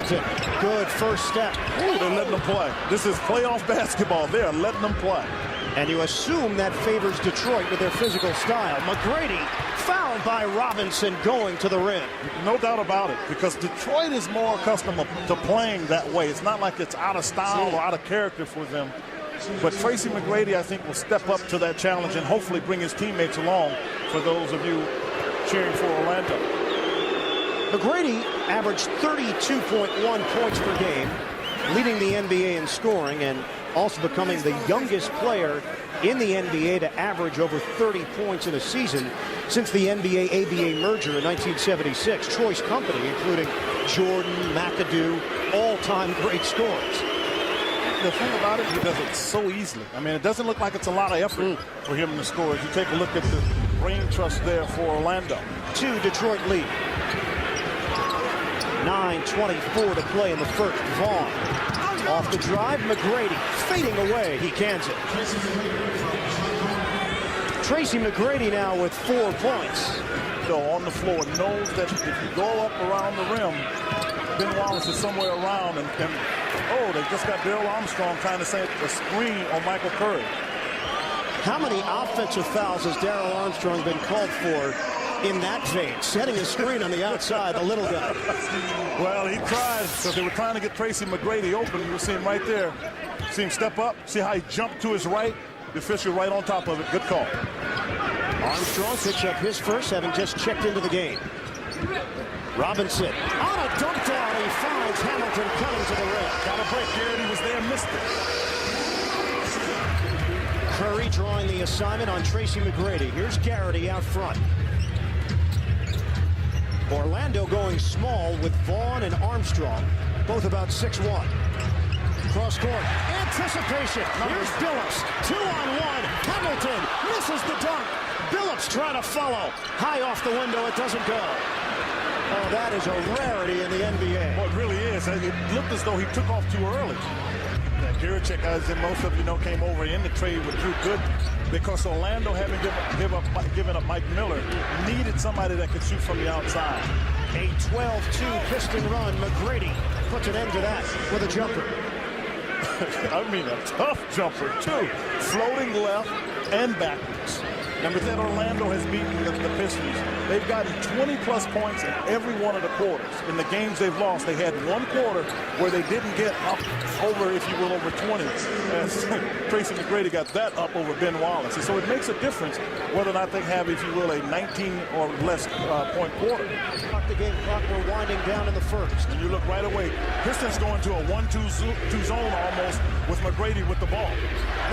Hamilton, good first step. Ooh, they're letting them play. This is playoff basketball. They're letting them play. And you assume that favors Detroit with their physical style. McGrady fouled by Robinson going to the rim. No doubt about it, because Detroit is more accustomed to playing that way. It's not like it's out of style or out of character for them. But Tracy McGrady, I think, will step up to that challenge and hopefully bring his teammates along for those of you cheering for Orlando. McGrady averaged 32.1 points per game, leading the NBA in scoring and also becoming the youngest player in the NBA to average over 30 points in a season since the NBA-ABA merger in 1976. Choice company, including Jordan, McAdoo, all-time great scorers. The thing about it, he does it so easily. I mean, it doesn't look like it's a lot of effort for him to score. If you take a look at the brain trust there for Orlando. 2 Detroit lead. 9:24 to play in the first. Vaughn off the drive. McGrady fading away. He cans it. Tracy McGrady now with 4 points. On the floor, knows that if you go up around the rim, Ben Wallace is somewhere around, and oh, they just got Bill Armstrong trying to set a screen on Michael Curry. How many offensive fouls has Darryl Armstrong been called for in that vein? Setting a screen on the outside, the little guy. Well, he tried, because they were trying to get Tracy McGrady open. You see him right there. See him step up. See how he jumped to his right? The official right on top of it. Good call. Armstrong picks up his first, having just checked into the game. Robinson on a dunk down. He finds Hamilton coming to the rim. Got a break. Garrett, he was there, missed it. Curry drawing the assignment on Tracy McGrady. Here's Garrity out front. Orlando going small with Vaughn and Armstrong, both about 6'1". Cross court. Anticipation. Here's Billups. 2-on-1. Hamilton misses the dunk. Billups trying to follow. High off the window. It doesn't go. Oh, that is a rarity in the NBA. Well, it really is. It looked as though he took off too early. Girichek, as most of you know, came over in the trade with Drew Gooden because Orlando, having given up Mike Miller, needed somebody that could shoot from the outside. A 12-2 Piston run. McGrady puts an end to that with a jumper. I mean, a tough jumper, too. Floating left and backwards. Number 10, Orlando has beaten the Pistons. They've gotten 20-plus points in every one of the quarters. In the games they've lost, they had one quarter where they didn't get up over, if you will, over 20. As Tracy McGrady got that up over Ben Wallace. And so it makes a difference whether or not they have, if you will, a 19 or less point quarter. The game clock, we're winding down in the first. And you look right away. Pistons going to a 1-2 zone almost with McGrady with the ball.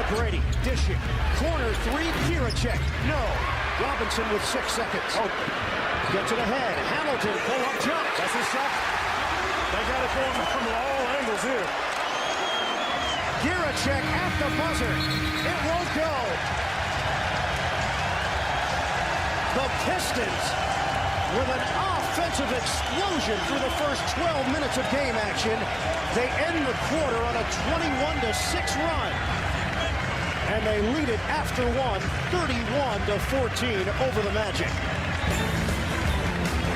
McGrady dishing. Corner 3, Girichek. No. Robinson with 6 seconds. Oh. Gets it ahead. Hamilton, pull-up jump. That's his shot. They got it going from all angles here. Girichek at the buzzer. It won't go. The Pistons with an offensive explosion through the first 12 minutes of game action. They end the quarter on a 21-6 run. And they lead it after one, 31-14 over the Magic.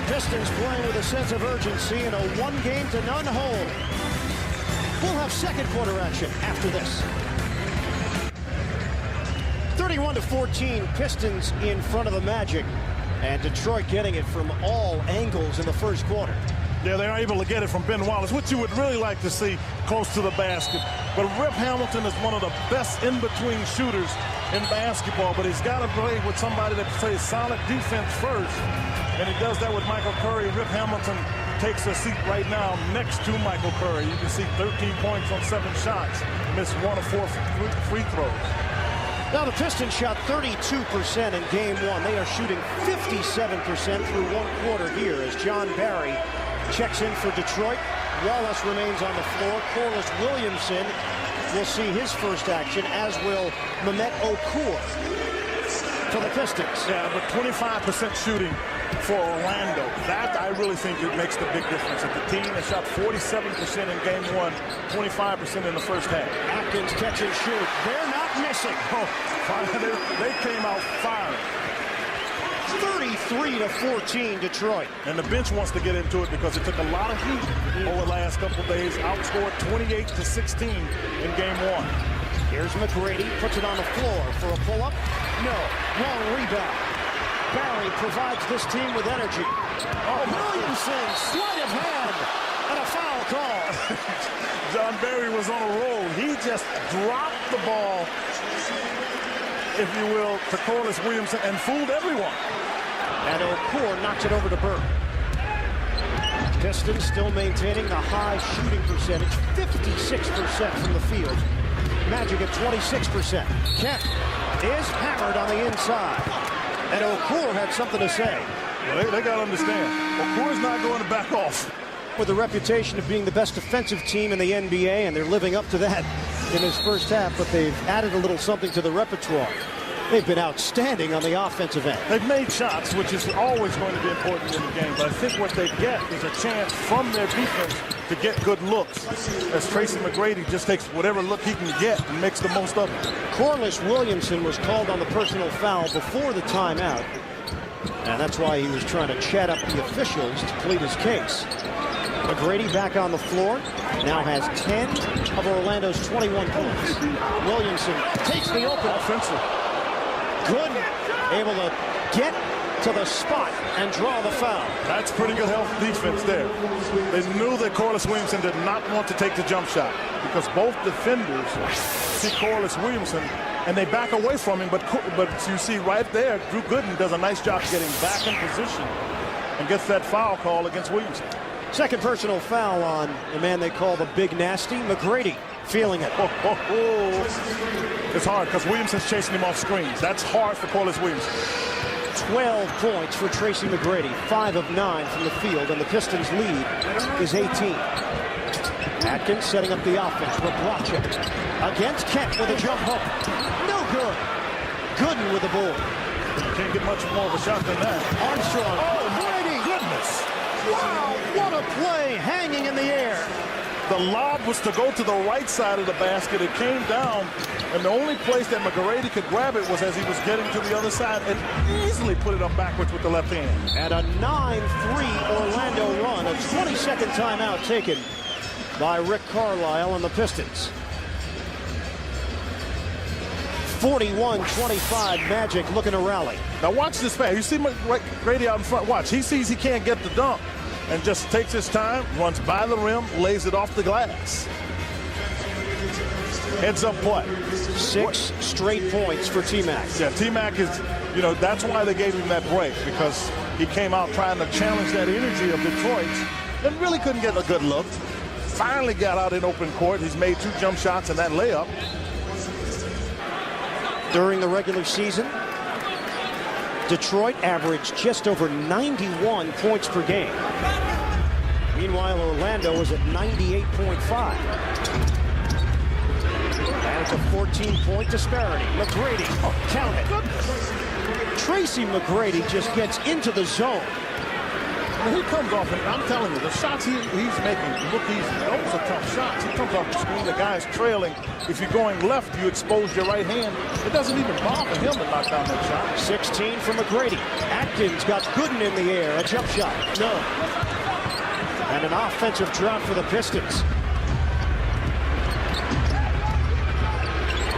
Pistons playing with a sense of urgency in a 1-game-to-none hold. We'll have second quarter action after this. 31-14, Pistons in front of the Magic. And Detroit getting it from all angles in the first quarter. Yeah, they're able to get it from Ben Wallace, which you would really like to see close to the basket. But Rip Hamilton is one of the best in-between shooters in basketball, but he's got to play with somebody that plays solid defense first. And he does that with Michael Curry. Rip Hamilton takes a seat right now next to Michael Curry. You can see 13 points on 7 shots, missed 1 of 4 free throws. Now the Pistons shot 32% in game one. They are shooting 57% through one quarter here as John Barry checks in for Detroit. Wallace remains on the floor. Corliss Williamson will see his first action, as will Mehmet Okur for the Pistons. Yeah, but 25% shooting for Orlando. That, I really think, it makes the big difference. If the team has shot 47% in game one, 25% in the first half. Atkins catch and shoot. They're not missing. Oh, they came out firing. 33-14 Detroit. And the bench wants to get into it because it took a lot of heat over the last couple of days. Outscored 28-16 in game one. Here's McGrady, puts it on the floor for a pull-up. No, wrong rebound. Barry provides this team with energy. Oh, Williamson, sleight of hand, and a foul call. John Barry was on a roll. He just dropped the ball, if you will, to Corliss Williamson and fooled everyone. And Okur knocks it over to Burke. Pistons still maintaining the high shooting percentage, 56% from the field. Magic at 26%. Kemp is hammered on the inside. And Okur had something to say. Well, they got to understand, Okur's not going to back off. With a reputation of being the best defensive team in the NBA, and they're living up to that in this first half, but they've added a little something to the repertoire. They've been outstanding on the offensive end. They've made shots, which is always going to be important in the game. But I think what they get is a chance from their defense to get good looks, as Tracy McGrady just takes whatever look he can get and makes the most of it. Corliss Williamson was called on the personal foul before the timeout, and that's why he was trying to chat up the officials to plead his case. McGrady back on the floor, now has 10 of Orlando's 21 points. Williamson takes the open offensive. Good, able to get to the spot and draw the foul. That's pretty good health defense there. They knew that Corliss Williamson did not want to take the jump shot because both defenders see Corliss Williamson and they back away from him. But you see right there, Drew Gooden does a nice job getting back in position and gets that foul call against Williamson. Second personal foul on the man they call the Big Nasty, McGrady. Feeling it. It's hard because Williamson's chasing him off screens. That's hard for Corliss Williamson. 12 points for Tracy McGrady, 5 of 9 from the field, and the Pistons' lead is 18. Atkins setting up the offense. Rabracha against Kent with a jump hook. No good. Gooden with the ball. Can't get much more of a shot than that. Armstrong. Oh, Brady. Goodness. Wow, what a play hanging in the air. The lob was to go to the right side of the basket. It came down, and the only place that McGrady could grab it was as he was getting to the other side and easily put it up backwards with the left hand. And a 9-3 Orlando run, a 20-second timeout taken by Rick Carlisle and the Pistons. 41-25 Magic looking to rally. Now watch this pass. You see McGrady out in front. Watch. He sees he can't get the dunk and just takes his time, runs by the rim, lays it off the glass. Heads up play. 6 straight points for T-Mac. Yeah, T-Mac is, that's why they gave him that break, because he came out trying to challenge that energy of Detroit and really couldn't get a good look. Finally got out in open court. He's made 2 jump shots and that layup. During the regular season, Detroit averaged just over 91 points per game. Meanwhile, Orlando was at 98.5. And it's a 14-point disparity. McGrady, count it. Tracy McGrady just gets into the zone. When he comes off, and I'm telling you, the shots he's making, look, those are tough shots. He comes off the screen, the guy's trailing. If you're going left, you expose your right hand. It doesn't even bother him to knock down that shot. 16 for McGrady. Atkins got Gooden in the air. A jump shot. No. And an offensive drought for the Pistons.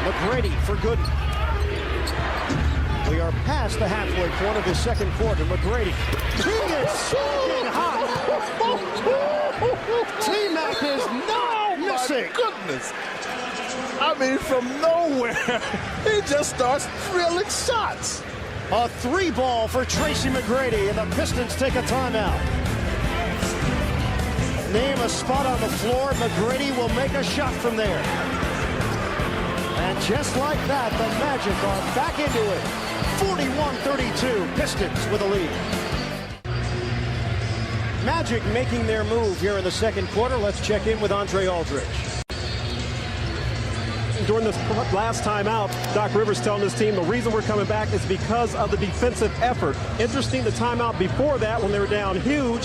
McGrady for Gooden. We are past the halfway point of the second quarter. McGrady. He is soaking hot. T-Mac is not missing. My goodness. I mean, from nowhere, he just starts drilling shots. A 3-ball for Tracy McGrady, and the Pistons take a timeout. Name a spot on the floor. McGrady will make a shot from there. And just like that, the Magic are back into it. 41-32, Pistons with a lead. Magic making their move here in the second quarter. Let's check in with Andre Aldridge. during this last timeout, Doc Rivers telling his team the reason we're coming back is because of the defensive effort. Interesting, the timeout before that when they were down huge,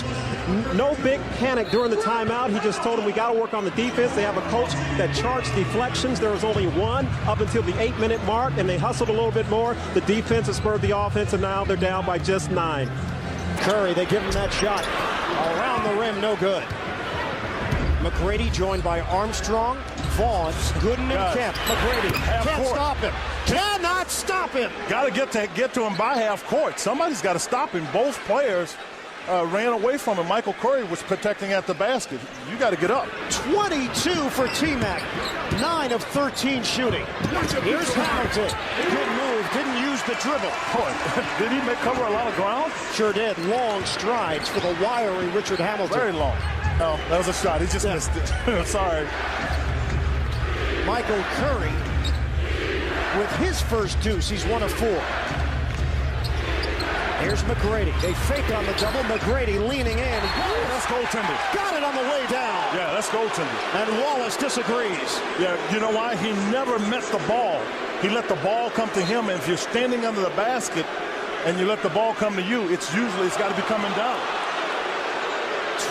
no big panic during the timeout. He just told them we got to work on the defense. They have a coach that charts deflections. There was only one up until the 8-minute mark, and they hustled a little bit more. The defense has spurred the offense, and now they're down by just 9. Curry, they give him that shot. Around the rim, no good. McGrady joined by Armstrong, Vaughn, Gooden, and Kemp. McGrady can't stop him. Cannot stop him. Got to get to him by half court. Somebody's got to stop him. Both players ran away from him. Michael Curry was protecting at the basket. You got to get up. 22 for T-Mac. 9 of 13 shooting. Here's Hamilton. Good move. Didn't use the dribble. Oh, did he cover a lot of ground? Sure did. Long strides for the wiry Richard Hamilton. Very long. No, that was a shot. He just missed it. Sorry. Michael Curry with his first deuce. He's 1 of 4. Here's McGrady. They fake on the double. McGrady leaning in. That's goaltending. Got it on the way down. Yeah, that's goaltending. And Wallace disagrees. Yeah, you know why? He never met the ball. He let the ball come to him. And if you're standing under the basket and you let the ball come to you, it's got to be coming down.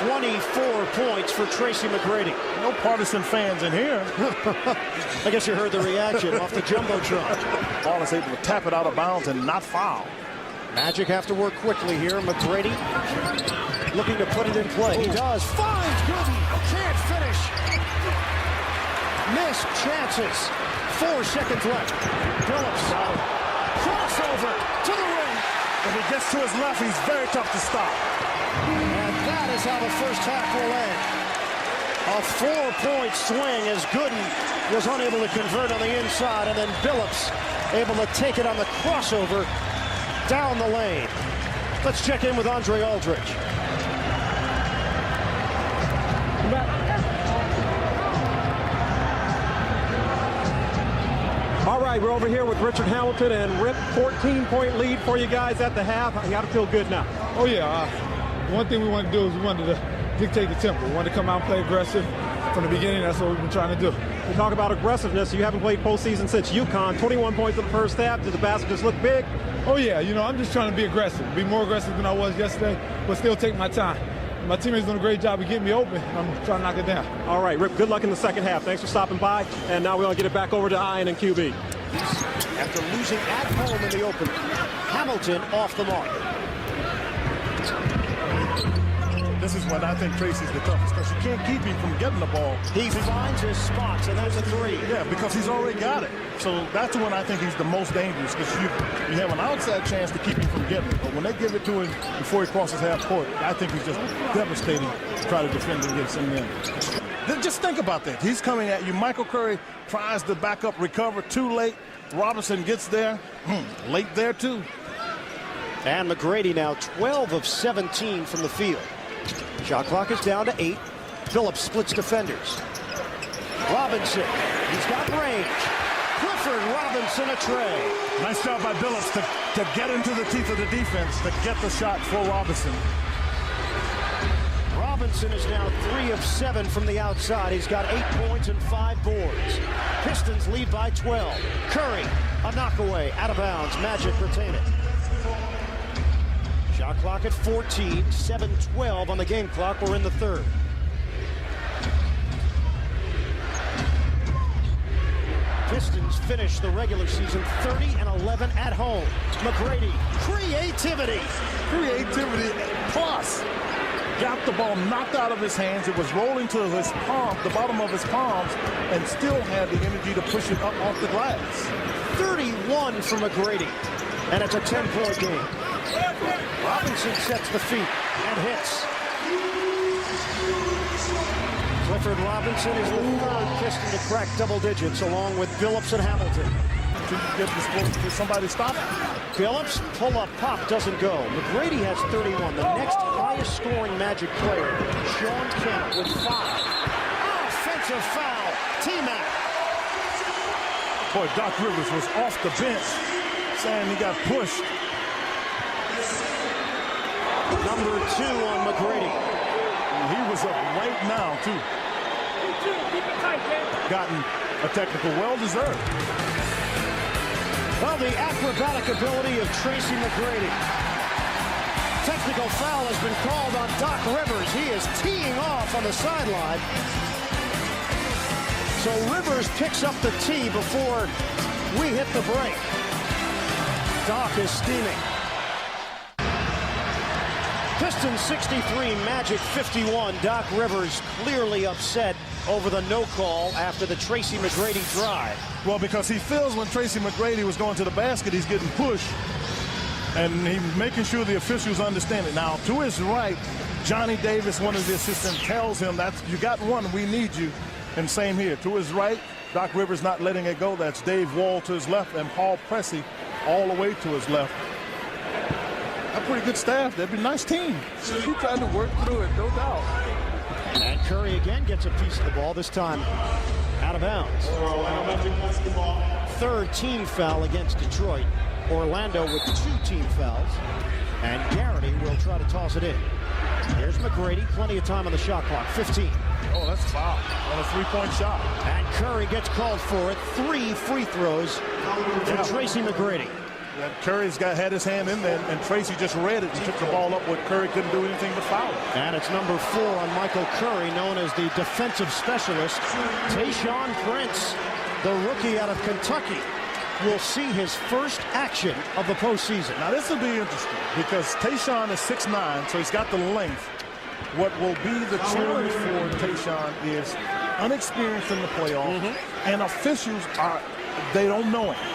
24 points for Tracy McGrady. No partisan fans in here. I guess you heard the reaction off the Jumbotron. Wallace able to tap it out of bounds and not foul. Magic have to work quickly here. McGrady looking to put it in play. He does. Finds Gooden. Can't finish. Missed chances. 4 seconds left. Phillips. Crossover to the ring. If he gets to his left, he's very tough to stop. And that is how the first half will end. A 4-point swing as Gooden was unable to convert on the inside, and then Phillips able to take it on the crossover down the lane. Let's check in with Andre Aldridge. All right, we're over here with Richard Hamilton, and Rip, 14-point lead for you guys at the half. I got to feel good now. Oh, yeah. One thing we wanted to do is we wanted to dictate the tempo. We wanted to come out and play aggressive from the beginning. That's what we've been trying to do. We talk about aggressiveness. You haven't played postseason since UConn. 21 points in the first half. Did the basket just look big? Oh, yeah. You know, I'm just trying to be aggressive, be more aggressive than I was yesterday, but still take my time. My teammates doing a great job of getting me open. I'm trying to knock it down. All right, Rip, good luck in the second half. Thanks for stopping by. And now we're going to get it back over to Ian and QB. After losing at home in the opener, Hamilton off the mark. This is when I think Tracy's the toughest, because you can't keep him from getting the ball. He finds his spots, and there's a 3. Yeah, because he's already got it. So that's when I think he's the most dangerous, because you have an outside chance to keep him from getting it. But when they give it to him before he crosses half court, I think he's just devastating to try to defend and get some in. Then just think about that. He's coming at you. Michael Curry tries to back up, recover too late. Robinson gets there. Late there, too. And McGrady now 12 of 17 from the field. Shot clock is down to 8. Phillips splits defenders. Robinson, he's got range. Clifford, Robinson, a tray. Nice job by Phillips to get into the teeth of the defense, to get the shot for Robinson. Robinson is now 3 of 7 from the outside. He's got 8 points and 5 boards. Pistons lead by 12. Curry, a knockaway, out of bounds. Magic retain it. Shot clock at 14, 7-12 on the game clock. We're in the third. Pistons finish the regular season 30-11 at home. McGrady, creativity. Creativity plus. Got the ball knocked out of his hands. It was rolling to his palm, the bottom of his palms, and still had the energy to push it up off the glass. 31 for McGrady, and it's a 10-point game. Robinson sets the feet and hits. Clifford Robinson is the 3rd Piston to crack double digits, along with Phillips and Hamilton. Did somebody stop it? Phillips, pull-up pop, doesn't go. McGrady has 31. The next highest scoring Magic player, Sean Kemp, with 5. Offensive foul, T-Mac. Boy, Doc Rivers was off the bench, saying he got pushed. Number 2 on McGrady. And he was up right now, too. Gotten a technical, well-deserved. Well, the acrobatic ability of Tracy McGrady. Technical foul has been called on Doc Rivers. He is teeing off on the sideline. So Rivers picks up the tee before we hit the break. Doc is steaming. Pistons 63, Magic 51. Doc Rivers clearly upset over the no call after the Tracy McGrady drive. Well, because he feels when Tracy McGrady was going to the basket, he's getting pushed. And he's making sure the officials understand it. Now, to his right, Johnny Davis, one of the assistants, tells him that you got one, we need you. And same here. To his right, Doc Rivers not letting it go. That's Dave Wall to his left and Paul Pressey all the way to his left. A pretty good staff. That'd be a nice team. He tried to work through it, no doubt. And Curry again gets a piece of the ball, this time out of bounds. Third team foul against Detroit. Orlando with 2 team fouls. And Garrity will try to toss it in. Here's McGrady, plenty of time on the shot clock, 15. Oh, that's a foul on a three-point shot. And Curry gets called for it. 3 free throws for Tracy McGrady. And Curry's had his hand in there, and Tracy just read it and took the ball up where Curry couldn't do anything to foul it. And it's number 4 on Michael Curry, known as the defensive specialist. Tayshaun Prince, the rookie out of Kentucky, will see his first action of the postseason. Now, this will be interesting because Tayshaun is 6'9", so he's got the length. What will be the challenge for Tayshaun is unexperienced in the playoffs, and officials they don't know him,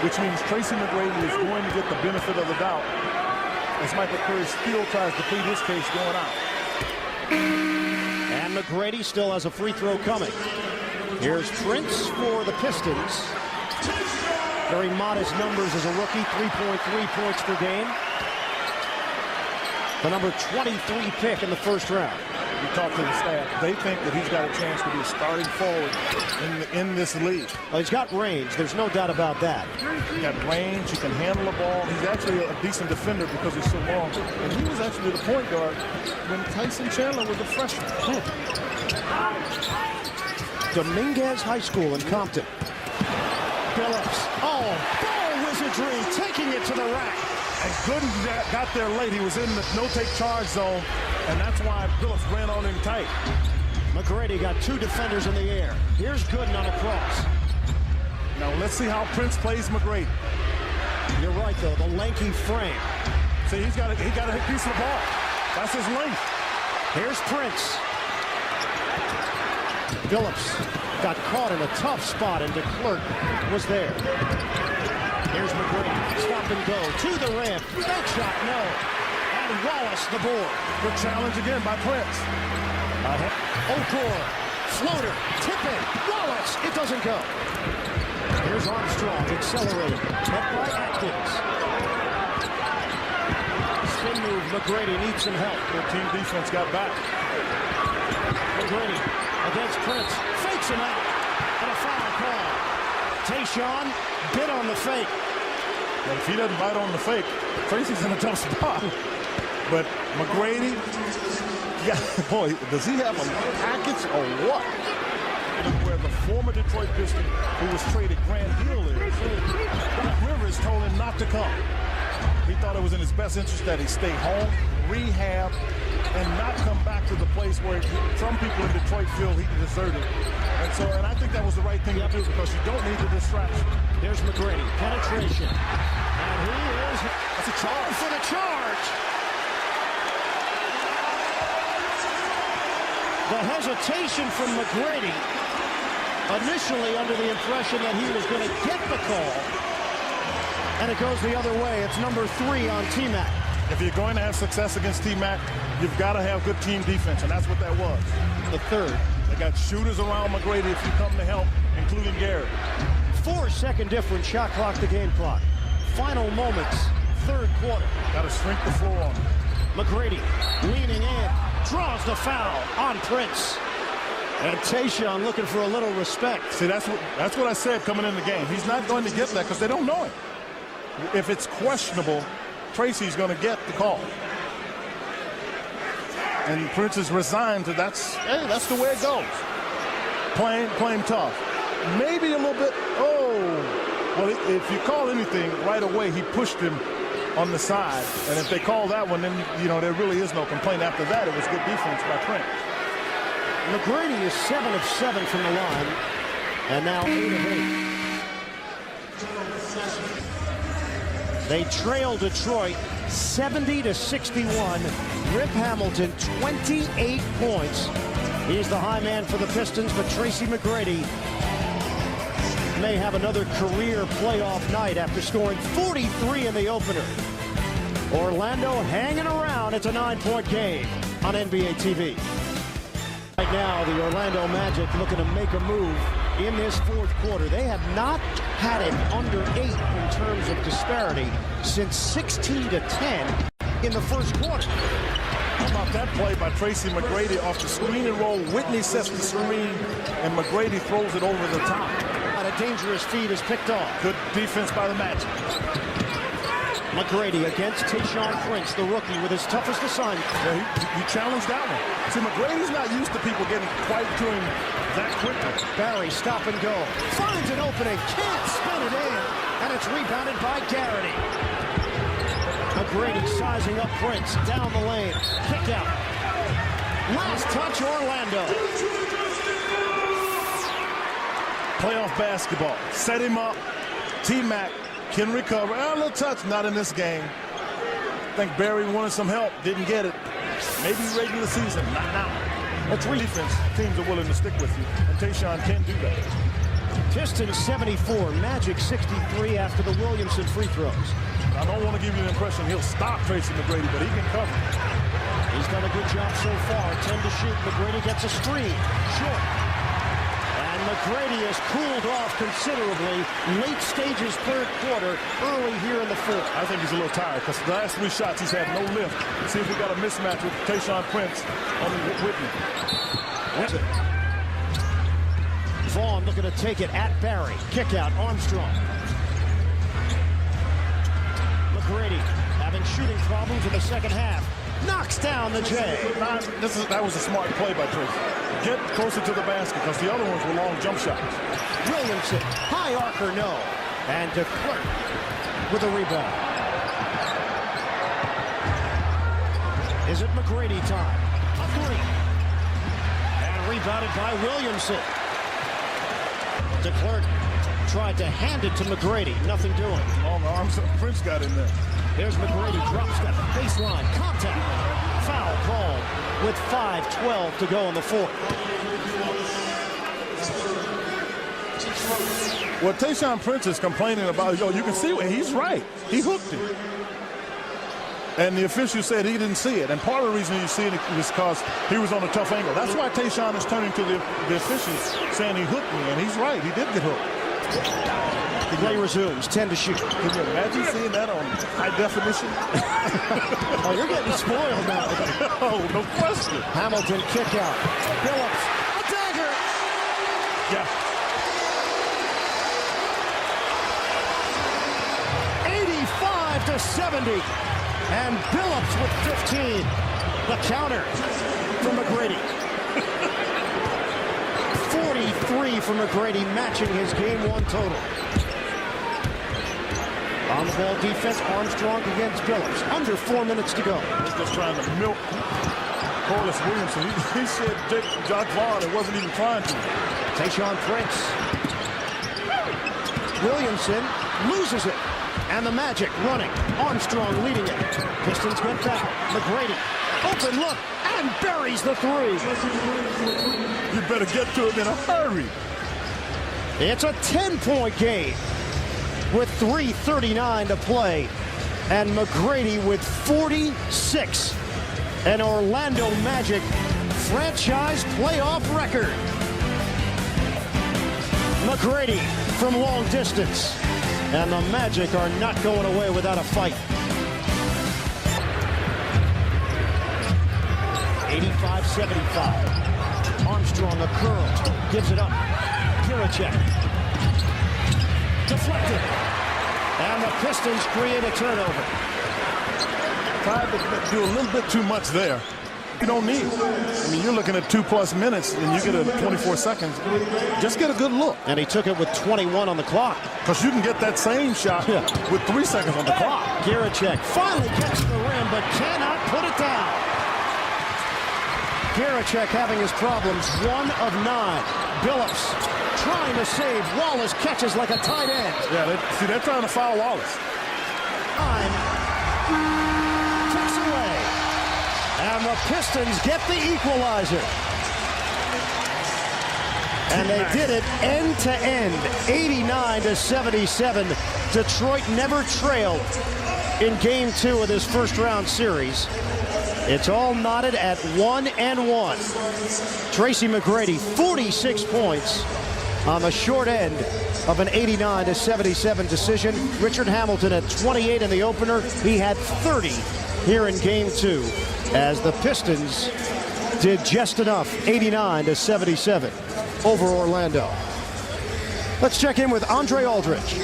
which means Tracy McGrady is going to get the benefit of the doubt as Michael Curry still tries to plead his case going out. And McGrady still has a free throw coming. Here's Prince for the Pistons. Very modest numbers as a rookie, 3.3 points per game. The number 23 pick in the first round. You talk to the staff, they think that he's got a chance to be a starting forward in this league. Well, he's got range, there's no doubt about that. He's got range, he can handle the ball. He's actually a decent defender because he's so long. And he was actually the point guard when Tyson Chandler was a freshman. Dominguez High School in Compton. Phillips, ball wizardry, taking it to the rack. And Gooden got there late. He was in the no-take charge zone, and that's why Phillips ran on him tight. McGrady got 2 defenders in the air. Here's Gooden on a cross. Now let's see how Prince plays McGrady. You're right, though, the lanky frame. See, he got a hit piece of the ball. That's his length. Here's Prince. Phillips got caught in a tough spot, and DeClerc was there. Here's McGrady, stop and go, to the rim, fake shot, no. And Wallace, the board. Good challenge again by Prince. Okor, floater, tip in, Wallace, it doesn't go. Here's Armstrong, accelerating, met by Atkins. Spin move, McGrady needs some help. Good team defense got back. McGrady against Prince, fakes him out, and a foul call. Tayshaun bit on the fake. Well, if he doesn't bite on the fake, Tracy's in a tough spot. But McGrady, boy, does he have a package or what? Where the former Detroit Piston, who was traded Grant Hill is, Doc Rivers told him not to come. He thought it was in his best interest that he stay home, rehab, and not come back to the place where some people in Detroit feel he deserted. And I think that was the right thing to do because you don't need the distraction. There's McGrady, penetration. And he is, that's a charge for the charge. The hesitation from McGrady, initially under the impression that he was going to get the call. And it goes the other way. It's number 3 on T-Mac. If you're going to have success against T-Mac, you've got to have good team defense, and that's what that was. The third. They got shooters around McGrady if you come to help, including Garrett. 4-second difference, shot clock to game clock. Final moments, third quarter. Got to shrink the floor on him. McGrady leaning in, draws the foul on Prince. And Tayshaun looking for a little respect. See, that's what I said coming in the game. He's not going to get that because they don't know him. If it's questionable, Tracy's going to get the call. And Prince is resigned to that's the way it goes. Playing tough. maybe a little bit. Oh, well, if you call anything right away, he pushed him on the side. And if they call that one, then, there really is no complaint. After that, it was good defense by Trent. McGrady is 7 of 7 from the line, and now 8 of 8. They trail Detroit 70-61. Rip Hamilton, 28 points. He's the high man for the Pistons, but Tracy McGrady may have another career playoff night after scoring 43 in the opener. Orlando hanging around. It's a 9-point game on NBA TV. Right now, the Orlando Magic looking to make a move in this fourth quarter. They have not had it under 8 in terms of disparity since 16-10 in the first quarter. How about that play by Tracy McGrady off the screen and roll? Whitney sets the screen, and McGrady throws it over the top. And a dangerous feed is picked off. Good defense by the Magic. McGrady against Tayshaun Prince, the rookie, with his toughest assignment. Yeah, he challenged that one. See, McGrady's not used to people getting quite to him that quickly. Barry, stop and go. Finds an opening, can't spin it in, and it's rebounded by Garrity. McGrady sizing up Prince, down the lane, kick out. Last touch, Orlando. Playoff basketball. Set him up. T-Mac can recover. A little touch, not in this game. I think Barry wanted some help, didn't get it. Maybe regular season, not now. That's defense. Teams are willing to stick with you, and Tayshaun can do that. Pistons 74, Magic 63 after the Williamson free throws. I don't want to give you the impression he'll stop Tracy McGrady, but he can cover. He's done a good job so far. 10 to shoot. McGrady gets a screen. Short. And McGrady has cooled off considerably. Late stages third quarter, early here in the fourth. I think he's a little tired because the last 3 shots he's had no lift. See if we got a mismatch with Tayshaun Prince on Whitney. Vaughn looking to take it at Barry. Kick out, Armstrong. McGrady having shooting problems in the second half. Knocks down the J. That was a smart play by Tracy. Get closer to the basket because the other ones were long jump shots. Williamson, high arcer, no. And de Klerk with a rebound. Is it McGrady time? A 3. And rebounded by Williamson. De Klerk tried to hand it to McGrady. Nothing doing. Long arms. Prince got in there. There's McGrady. Drop step. Baseline. Contact. Foul called with 5:12 to go in the fourth. What Tayshaun Prince is complaining about, you can see he's right. He hooked him. And the official said he didn't see it. And part of the reason you see it is because he was on a tough angle. That's why Tayshaun is turning to the officials saying he hooked me. And he's right. He did get hooked. The play resumes. 10 to shoot. Can you imagine seeing that on high definition? Oh, you're getting spoiled now. Oh, no question. Hamilton kick out. Phillips. A dagger. Yeah. 85-70. And Billups with 15. The counter from McGrady. 43 from McGrady, matching his game 1 total. On the ball defense, Armstrong against Billups. Under 4 minutes to go. He's just trying to milk Corliss Williamson. He said Jock Vaughn and wasn't even trying to. Tayshaun Prince. Williamson loses it. And the Magic running. Armstrong leading it. Pistons get back. McGrady. Open look. And buries the 3. You better get to him in a hurry. It's a 10-point game with 3:39 to play. And McGrady with 46. An Orlando Magic franchise playoff record. McGrady from long distance. And the Magic are not going away without a fight. 85-75. Armstrong a curl. Gives it up. Piracek. Deflected. And the Pistons create a turnover. Tried to do a little bit too much there. You don't need. I mean, you're looking at 2+ minutes and you get a 24 seconds. Just get a good look. And he took it with 21 on the clock. Because you can get that same shot with 3 seconds on the clock. Garachek finally gets to the rim, but cannot put it down. Garachek having his problems, 1 of 9. Billups trying to save. Wallace catches like a tight end. Yeah, they're trying to foul Wallace. Time ticks away. And the Pistons get the equalizer. And they did it end to end, 89-77. Detroit never trailed in game 2 of this first round series. It's all knotted at 1-1. Tracy McGrady, 46 points on the short end of an 89-77 decision. Richard Hamilton at 28 in the opener. He had 30 here in game 2 as the Pistons did just enough, 89-77 over Orlando. Let's check in with Andre Aldridge.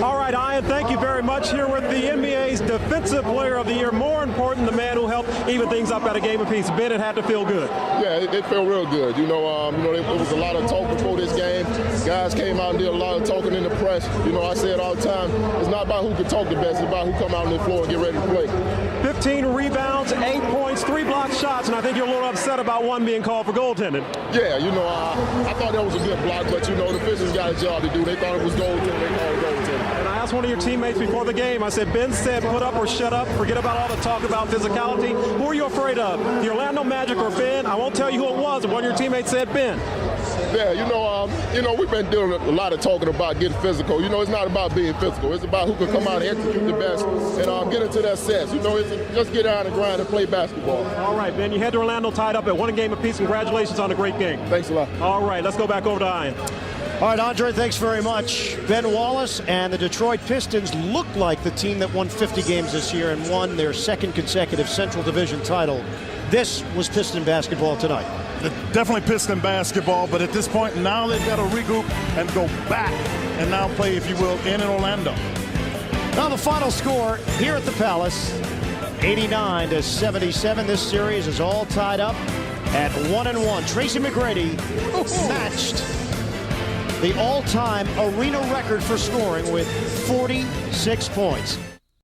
All right, Ian, thank you very much. Here with the NBA's Defensive Player of the Year. More important, the man who helped even things up at a game apiece. Ben, it had to feel good. Yeah, it felt real good. There was a lot of talk before this game. Guys came out and did a lot of talking in the press. I say it all the time. It's not about who can talk the best. It's about who come out on the floor and get ready to play. 15 rebounds, 8 points, 3 blocked shots, and I think you're a little upset about one being called for goaltending. Yeah, I thought that was a good block, but the Pistons got a job to do. They thought it was goaltending. They called it goaltending. And I asked one of your teammates before the game, I said, Ben said put up or shut up, forget about all the talk about physicality. Who are you afraid of, the Orlando Magic or Ben? I won't tell you who it was, but one of your teammates said Ben. Yeah, we've been doing a lot of talking about getting physical. It's not about being physical. It's about who can come out and execute the best and get into that set. It's just get out and grind and play basketball. All right, Ben, you head to Orlando tied up at 1 game apiece. Congratulations on a great game. Thanks a lot. All right, let's go back over to Ian. All right, Andre, thanks very much. Ben Wallace and the Detroit Pistons look like the team that won 50 games this year and won their 2nd consecutive Central Division title. This was Piston basketball tonight. Definitely Piston basketball, but at this point now they've got to regroup and go back and now play, if you will, in Orlando. Now the final score here at the Palace, 89-77. This series is all tied up at 1-1. Tracy McGrady matched the all-time arena record for scoring with 46 points.